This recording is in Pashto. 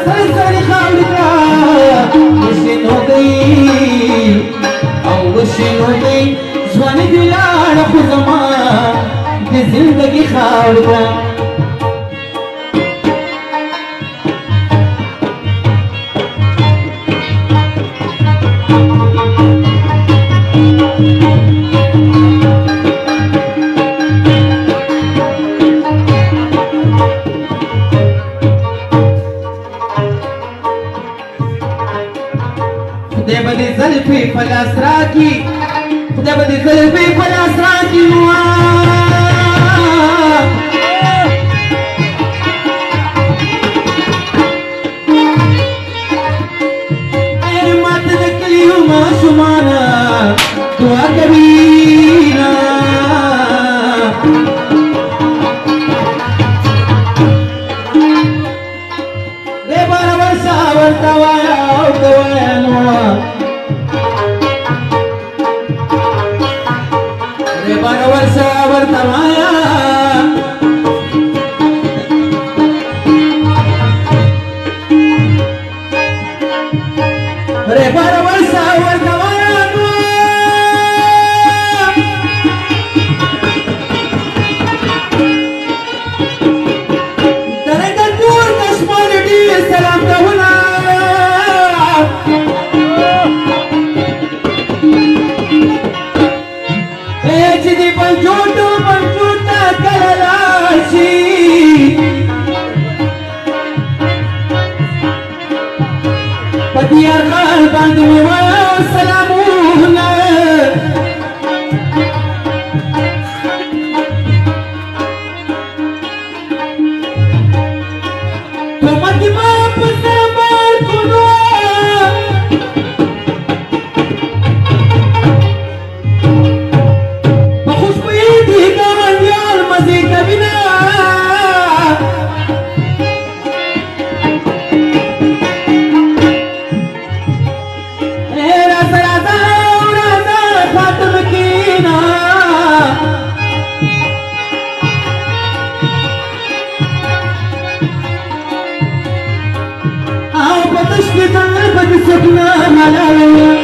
سر سر خاورې ته وشینودی او وشینودی ځواني دې لاړه خو زما د زندګي خاورې ته خدای به دې زلفې په لاس راکړي خدای به دې زلفې په لاس راکړي ډېر ماته د کلیو ماشومانه دعا کوي دې باره ورشه ورته وایه او ته وایه Para versa bertamaya, para versa bertamaya. Dari kantor kasman di salam kawana. Jadi penjuta kalalashi Patiar qalban wa salamuna Tomati ma pasamar kuno Sakna malaya